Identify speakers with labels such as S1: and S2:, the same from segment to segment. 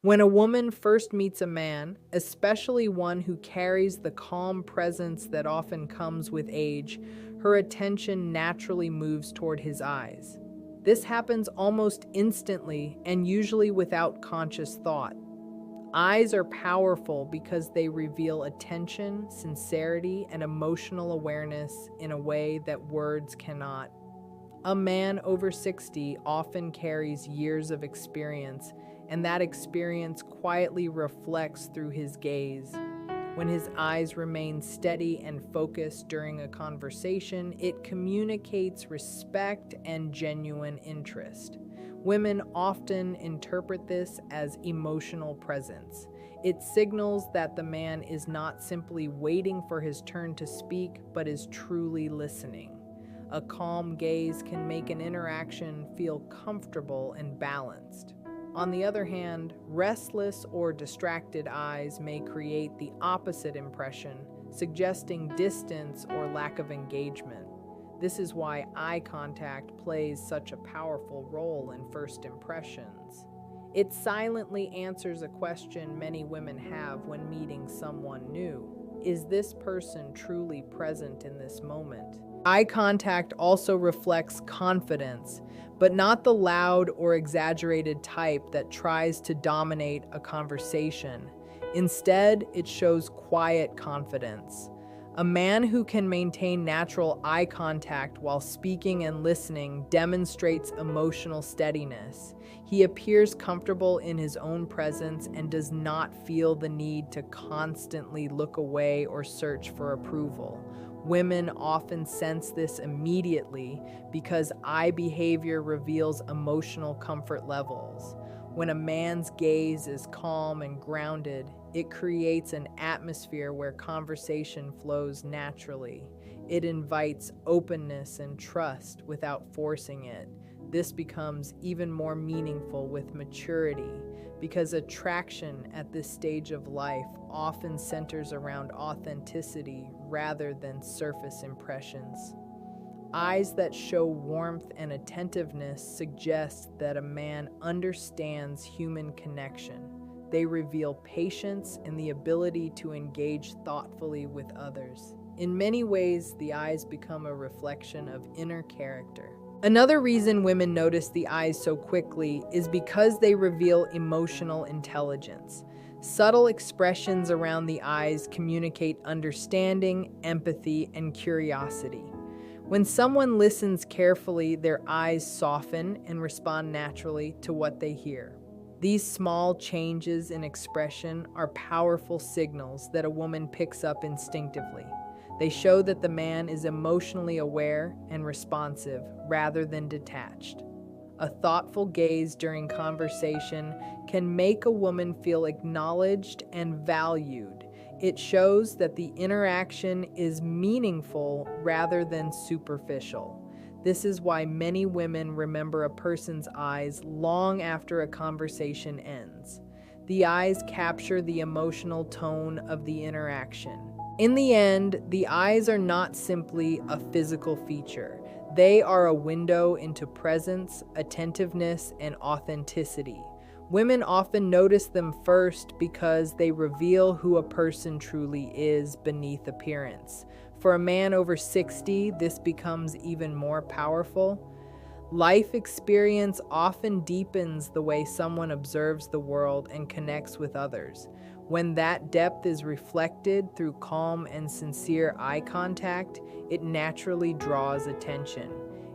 S1: When a woman first meets a man, especially one who carries the calm presence that often comes with age, her attention naturally moves toward his eyes. This happens almost instantly and usually without conscious thought. Eyes are powerful because they reveal attention, sincerity, and emotional awareness in a way that words cannot. A man over 60 often carries years of experience, and that experience quietly reflects through his gaze. When his eyes remain steady and focused during a conversation, it communicates respect and genuine interest. Women often interpret this as emotional presence. It signals that the man is not simply waiting for his turn to speak, but is truly listening. A calm gaze can make an interaction feel comfortable and balanced. On the other hand, restless or distracted eyes may create the opposite impression, suggesting distance or lack of engagement. This is why eye contact plays such a powerful role in first impressions. It silently answers a question many women have when meeting someone new. Is this person truly present in this moment? Eye contact also reflects confidence, but not the loud or exaggerated type that tries to dominate a conversation. Instead, it shows quiet confidence. A man who can maintain natural eye contact while speaking and listening demonstrates emotional steadiness. He appears comfortable in his own presence and does not feel the need to constantly look away or search for approval. Women often sense this immediately because eye behavior reveals emotional comfort levels. When a man's gaze is calm and grounded, it creates an atmosphere where conversation flows naturally. It invites openness and trust without forcing it. This becomes even more meaningful with maturity because attraction at this stage of life often centers around authenticity rather than surface impressions. Eyes that show warmth and attentiveness suggest that a man understands human connection. They reveal patience and the ability to engage thoughtfully with others. In many ways, the eyes become a reflection of inner character. Another reason women notice the eyes so quickly is because they reveal emotional intelligence. Subtle expressions around the eyes communicate understanding, empathy, and curiosity. When someone listens carefully, their eyes soften and respond naturally to what they hear. These small changes in expression are powerful signals that a woman picks up instinctively. They show that the man is emotionally aware and responsive rather than detached. A thoughtful gaze during conversation can make a woman feel acknowledged and valued. It shows that the interaction is meaningful rather than superficial. This is why many women remember a person's eyes long after a conversation ends. The eyes capture the emotional tone of the interaction. In the end, the eyes are not simply a physical feature. They are a window into presence, attentiveness, and authenticity. Women often notice them first because they reveal who a person truly is beneath appearance. For a man over 60, this becomes even more powerful. Life experience often deepens the way someone observes the world and connects with others. When that depth is reflected through calm and sincere eye contact, it naturally draws attention.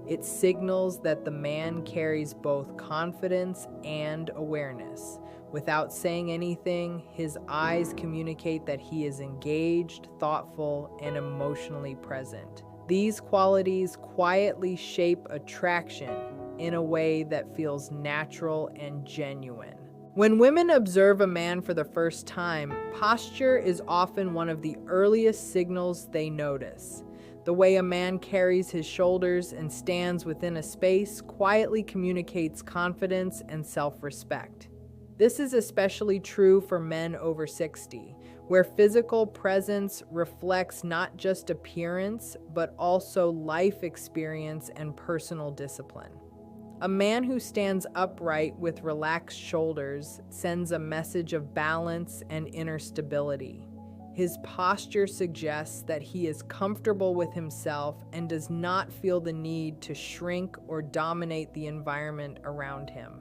S1: It signals that the man carries both confidence and awareness. Without saying anything, his eyes communicate that he is engaged, thoughtful, and emotionally present. These qualities quietly shape attraction in a way that feels natural and genuine. When women observe a man for the first time, posture is often one of the earliest signals they notice. The way a man carries his shoulders and stands within a space quietly communicates confidence and self-respect. This is especially true for men over 60, where physical presence reflects not just appearance, but also life experience and personal discipline. A man who stands upright with relaxed shoulders sends a message of balance and inner stability. His posture suggests that he is comfortable with himself and does not feel the need to shrink or dominate the environment around him.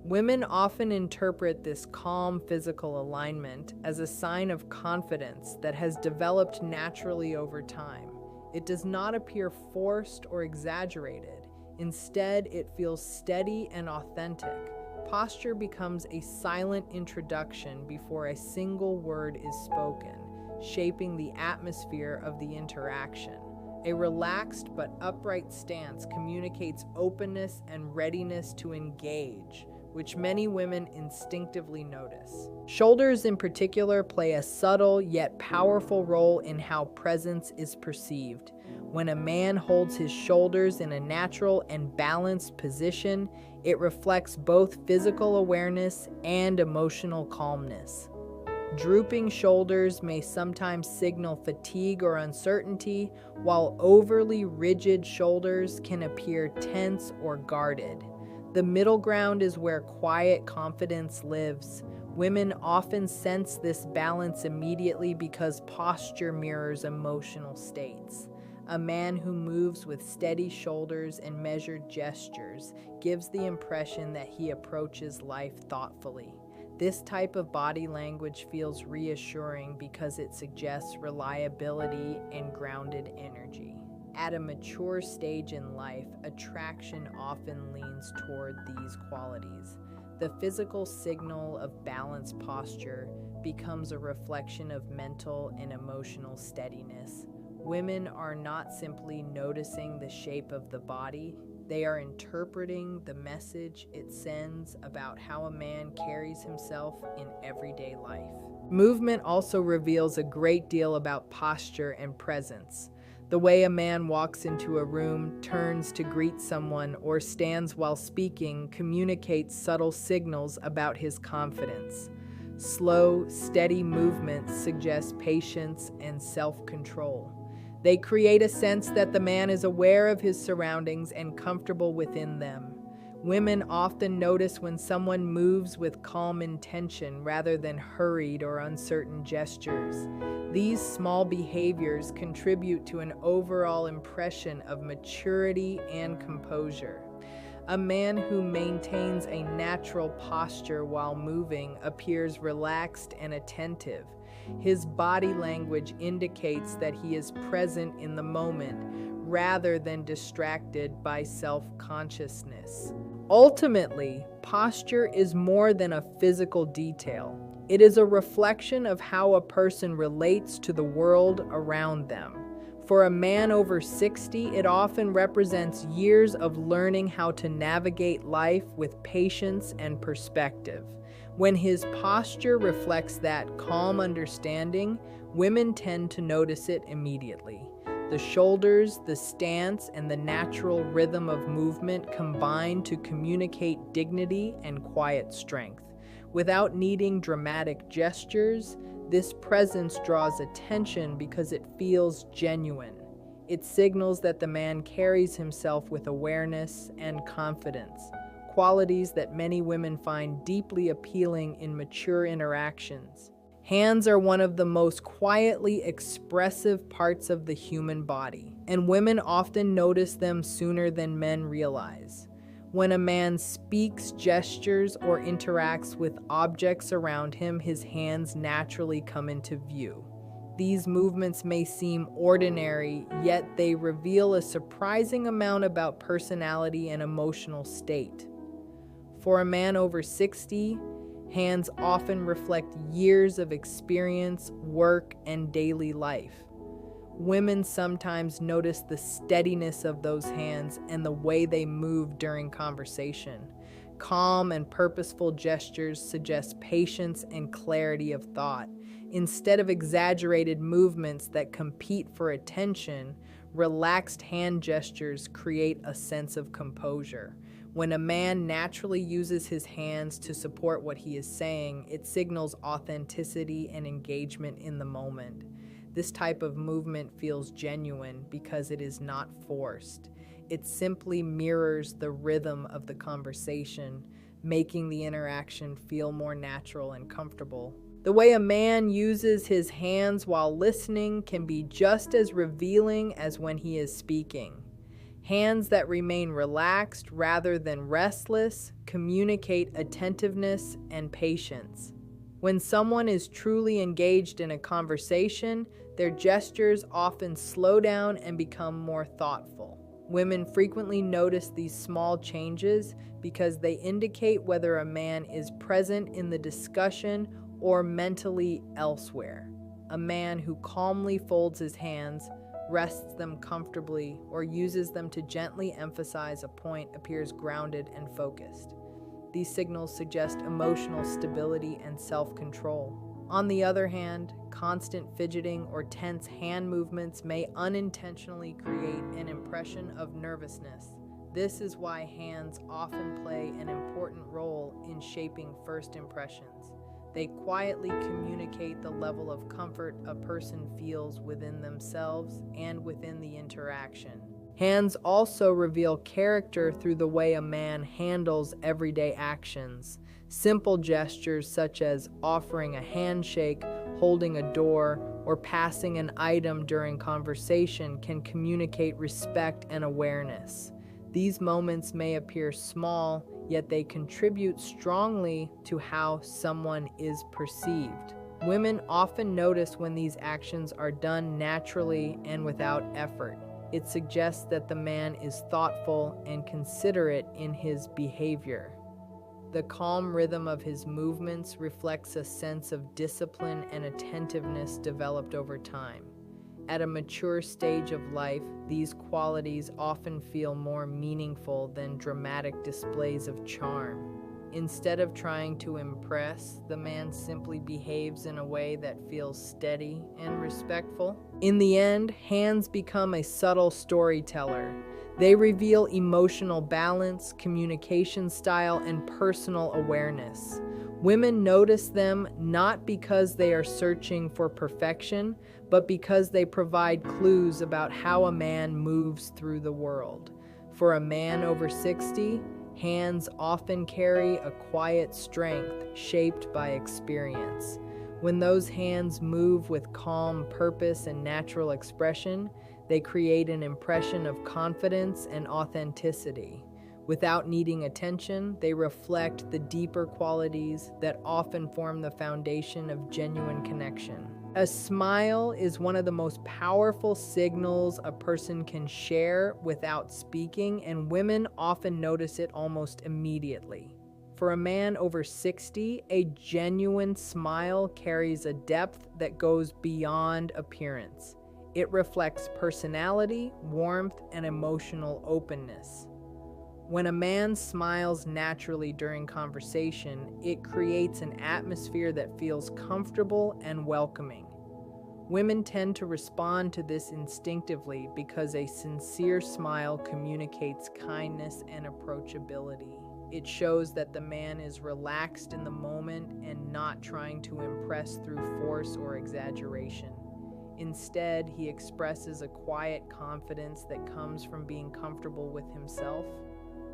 S1: Women often interpret this calm physical alignment as a sign of confidence that has developed naturally over time. It does not appear forced or exaggerated. Instead, it feels steady and authentic. Posture becomes a silent introduction before a single word is spoken, shaping the atmosphere of the interaction. A relaxed but upright stance communicates openness and readiness to engage, which many women instinctively notice. Shoulders in particular play a subtle yet powerful role in how presence is perceived. When a man holds his shoulders in a natural and balanced position, it reflects both physical awareness and emotional calmness. Drooping shoulders may sometimes signal fatigue or uncertainty, while overly rigid shoulders can appear tense or guarded. The middle ground is where quiet confidence lives. Women often sense this balance immediately because posture mirrors emotional states. A man who moves with steady shoulders and measured gestures gives the impression that he approaches life thoughtfully. This type of body language feels reassuring because it suggests reliability and grounded energy. At a mature stage in life, attraction often leans toward these qualities. The physical signal of balanced posture becomes a reflection of mental and emotional steadiness. Women are not simply noticing the shape of the body, they are interpreting the message it sends about how a man carries himself in everyday life. Movement also reveals a great deal about posture and presence. The way a man walks into a room, turns to greet someone, or stands while speaking communicates subtle signals about his confidence. Slow, steady movements suggest patience and self-control. They create a sense that the man is aware of his surroundings and comfortable within them. Women often notice when someone moves with calm intention rather than hurried or uncertain gestures. These small behaviors contribute to an overall impression of maturity and composure. A man who maintains a natural posture while moving appears relaxed and attentive. His body language indicates that he is present in the moment rather than distracted by self-consciousness. Ultimately, posture is more than a physical detail. It is a reflection of how a person relates to the world around them. For a man over 60, it often represents years of learning how to navigate life with patience and perspective. When his posture reflects that calm understanding, women tend to notice it immediately. The shoulders, the stance, and the natural rhythm of movement combine to communicate dignity and quiet strength. Without needing dramatic gestures, this presence draws attention because it feels genuine. It signals that the man carries himself with awareness and confidence, qualities that many women find deeply appealing in mature interactions. Hands are one of the most quietly expressive parts of the human body, and women often notice them sooner than men realize. When a man speaks, gestures, or interacts with objects around him, his hands naturally come into view. These movements may seem ordinary, yet they reveal a surprising amount about personality and emotional state. For a man over 60, hands often reflect years of experience, work, and daily life. Women sometimes notice the steadiness of those hands and the way they move during conversation. Calm and purposeful gestures suggest patience and clarity of thought. Instead of exaggerated movements that compete for attention, relaxed hand gestures create a sense of composure. When a man naturally uses his hands to support what he is saying, it signals authenticity and engagement in the moment. This type of movement feels genuine because it is not forced. It simply mirrors the rhythm of the conversation, making the interaction feel more natural and comfortable. The way a man uses his hands while listening can be just as revealing as when he is speaking. Hands that remain relaxed rather than restless communicate attentiveness and patience. When someone is truly engaged in a conversation, their gestures often slow down and become more thoughtful. Women frequently notice these small changes because they indicate whether a man is present in the discussion or mentally elsewhere. A man who calmly folds his hands, rests them comfortably, or uses them to gently emphasize a point appears grounded and focused. These signals suggest emotional stability and self-control. On the other hand, constant fidgeting or tense hand movements may unintentionally create an impression of nervousness. This is why hands often play an important role in shaping first impressions. They quietly communicate the level of comfort a person feels within themselves and within the interaction. Hands also reveal character through the way a man handles everyday actions. Simple gestures such as offering a handshake, holding a door, or passing an item during conversation can communicate respect and awareness. These moments may appear small, yet they contribute strongly to how someone is perceived. Women often notice when these actions are done naturally and without effort. It suggests that the man is thoughtful and considerate in his behavior. The calm rhythm of his movements reflects a sense of discipline and attentiveness developed over time. At a mature stage of life, these qualities often feel more meaningful than dramatic displays of charm. Instead of trying to impress, the man simply behaves in a way that feels steady and respectful. In the end, hands become a subtle storyteller. They reveal emotional balance, communication style, and personal awareness. Women notice them not because they are searching for perfection, but because they provide clues about how a man moves through the world. For a man over 60, hands often carry a quiet strength shaped by experience. When those hands move with calm purpose and natural expression, they create an impression of confidence and authenticity. Without needing attention, they reflect the deeper qualities that often form the foundation of genuine connection. A smile is one of the most powerful signals a person can share without speaking, and women often notice it almost immediately. For a man over 60, a genuine smile carries a depth that goes beyond appearance. It reflects personality, warmth, and emotional openness. When a man smiles naturally during conversation, it creates an atmosphere that feels comfortable and welcoming. Women tend to respond to this instinctively because a sincere smile communicates kindness and approachability. It shows that the man is relaxed in the moment and not trying to impress through force or exaggeration. Instead, he expresses a quiet confidence that comes from being comfortable with himself.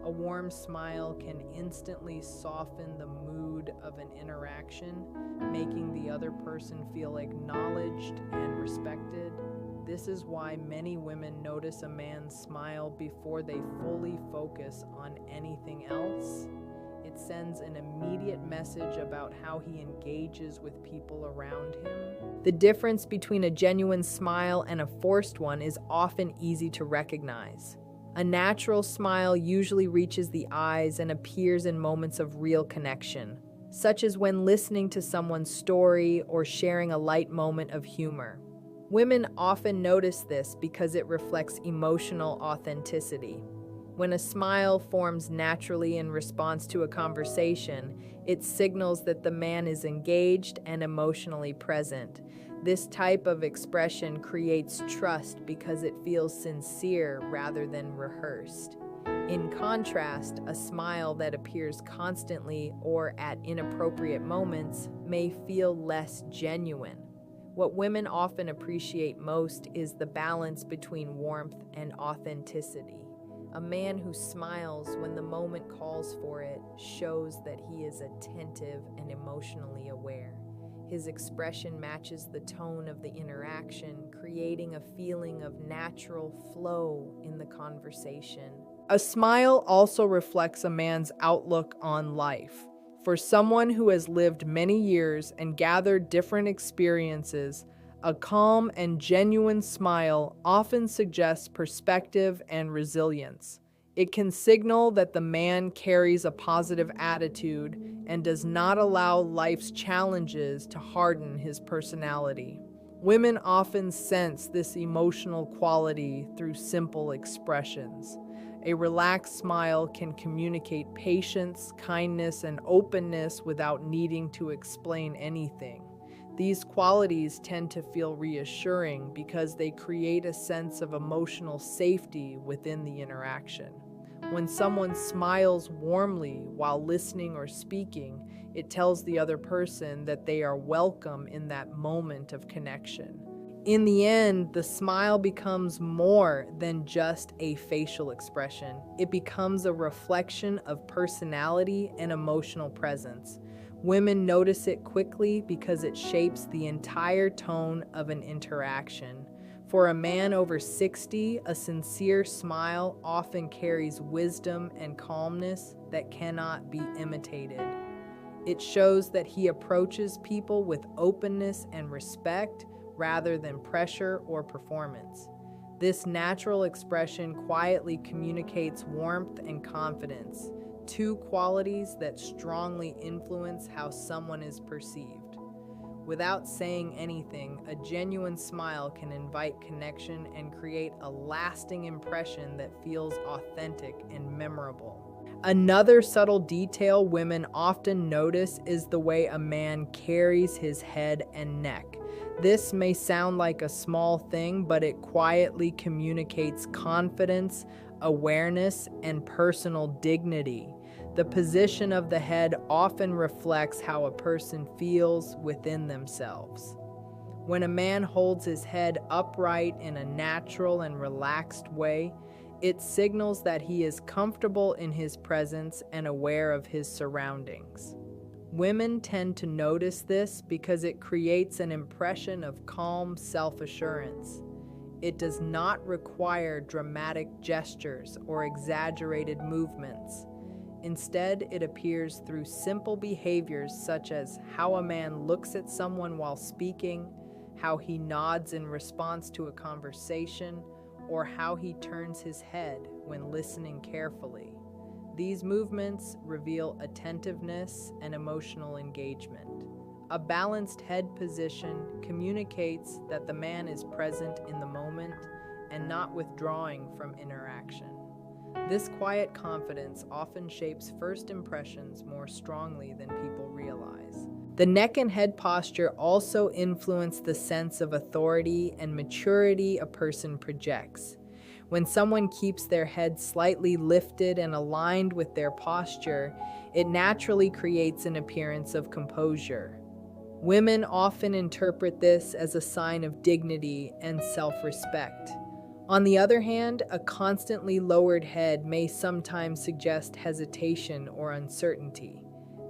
S1: A warm smile can instantly soften the mood of an interaction, making the other person feel acknowledged and respected. This is why many women notice a man's smile before they fully focus on anything else. It sends an immediate message about how he engages with people around him. The difference between a genuine smile and a forced one is often easy to recognize. A natural smile usually reaches the eyes and appears in moments of real connection, such as when listening to someone's story or sharing a light moment of humor. Women often notice this because it reflects emotional authenticity. When a smile forms naturally in response to a conversation, it signals that the man is engaged and emotionally present. This type of expression creates trust because it feels sincere rather than rehearsed. In contrast, a smile that appears constantly or at inappropriate moments may feel less genuine. What women often appreciate most is the balance between warmth and authenticity.
S2: A man who smiles when the moment calls for it shows that he is attentive and emotionally aware. His expression matches the tone of the interaction, creating a feeling of natural flow in the conversation.
S1: A smile also reflects a man's outlook on life. For someone who has lived many years and gathered different experiences, a calm and genuine smile often suggests perspective and resilience. It can signal that the man carries a positive attitude and does not allow life's challenges to harden his personality. Women often sense this emotional quality through simple expressions. A relaxed smile can communicate patience, kindness, and openness without needing to explain anything. These qualities tend to feel reassuring because they create a sense of emotional safety within the interaction. When someone smiles warmly while listening or speaking, it tells the other person that they are welcome in that moment of connection. In the end, the smile becomes more than just a facial expression. It becomes a reflection of personality and emotional presence. Women notice it quickly because it shapes the entire tone of an interaction. For a man over 60, a sincere smile often carries wisdom and calmness that cannot be imitated. It shows that he approaches people with openness and respect rather than pressure or performance. This natural expression quietly communicates warmth and confidence, two qualities that strongly influence how someone is perceived. Without saying anything, a genuine smile can invite connection and create a lasting impression that feels authentic and memorable. Another subtle detail women often notice is the way a man carries his head and neck. This may sound like a small thing, but it quietly communicates confidence, awareness, and personal dignity. The position of the head often reflects how a person feels within themselves. When a man holds his head upright in a natural and relaxed way, it signals that he is comfortable in his presence and aware of his surroundings. Women tend to notice this because it creates an impression of calm self-assurance. It does not require dramatic gestures or exaggerated movements. Instead, it appears through simple behaviors such as how a man looks at someone while speaking, how he nods in response to a conversation, or how he turns his head when listening carefully. These movements reveal attentiveness and emotional engagement. A balanced head position communicates that the man is present in the moment and not withdrawing from interaction. This quiet confidence often shapes first impressions more strongly than people realize. The neck and head posture also influence the sense of authority and maturity a person projects. When someone keeps their head slightly lifted and aligned with their posture, it naturally creates an appearance of composure. Women often interpret this as a sign of dignity and self-respect. On the other hand, a constantly lowered head may sometimes suggest hesitation or uncertainty.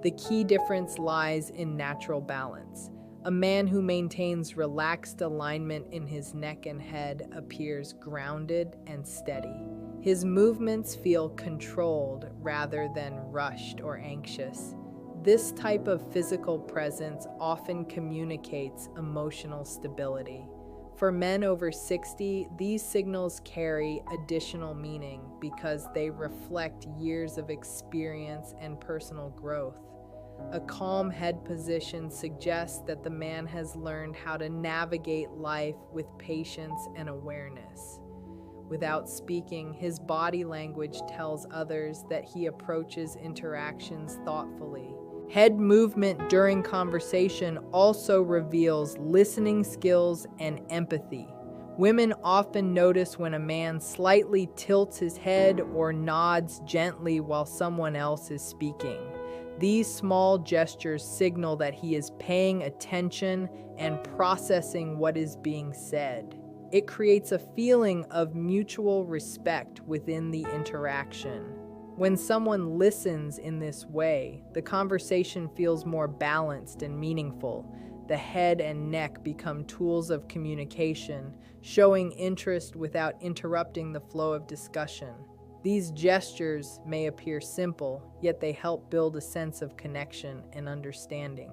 S1: The key difference lies in natural balance. A man who maintains relaxed alignment in his neck and head appears grounded and steady. His movements feel controlled rather than rushed or anxious. This type of physical presence often communicates emotional stability. For men over 60, these signals carry additional meaning because they reflect years of experience and personal growth. A calm head position suggests that the man has learned how to navigate life with patience and awareness. Without speaking, his body language tells others that he approaches interactions thoughtfully. Head movement during conversation also reveals listening skills and empathy. Women often notice when a man slightly tilts his head or nods gently while someone else is speaking. These small gestures signal that he is paying attention and processing what is being said. It creates a feeling of mutual respect within the interaction. When someone listens in this way, the conversation feels more balanced and meaningful. The head and neck become tools of communication, showing interest without interrupting the flow of discussion. These gestures may appear simple, yet they help build a sense of connection and understanding.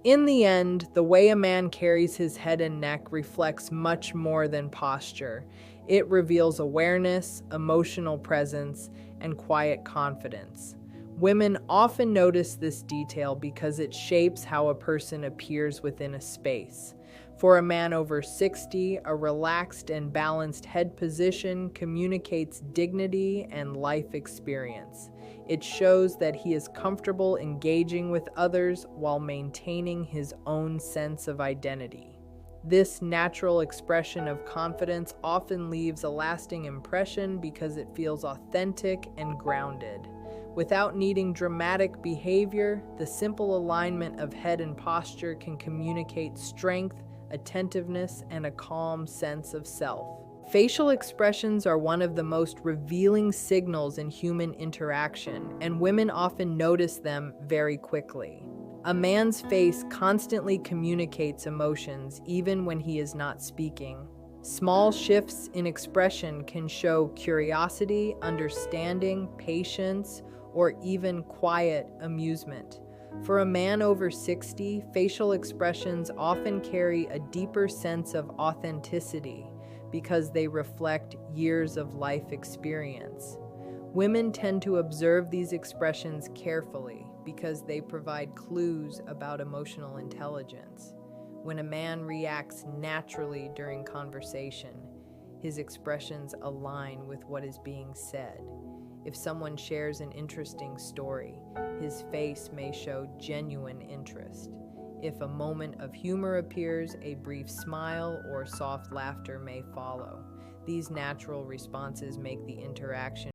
S1: In the end, the way a man carries his head and neck reflects much more than posture. It reveals awareness, emotional presence, and quiet confidence. Women often notice this detail because it shapes how a person appears within a space. For a man over 60, a relaxed and balanced head position communicates dignity and life experience. It shows that he is comfortable engaging with others while maintaining his own sense of identity. This natural expression of confidence often leaves a lasting impression because it feels authentic and grounded. Without needing dramatic behavior, the simple alignment of head and posture can communicate strength, attentiveness, and a calm sense of self. Facial expressions are one of the most revealing signals in human interaction, and women often notice them very quickly. A man's face constantly communicates emotions even when he is not speaking. Small shifts in expression can show curiosity, understanding, patience, or even quiet amusement. For a man over 60, facial expressions often carry a deeper sense of authenticity because they reflect years of life experience. Women tend to observe these expressions carefully because they provide clues about emotional intelligence. When a man reacts naturally during conversation, his expressions align with what is being said. If someone shares an interesting story, his face may show genuine interest. If a moment of humor appears, a brief smile or soft laughter may follow. These natural responses make the interaction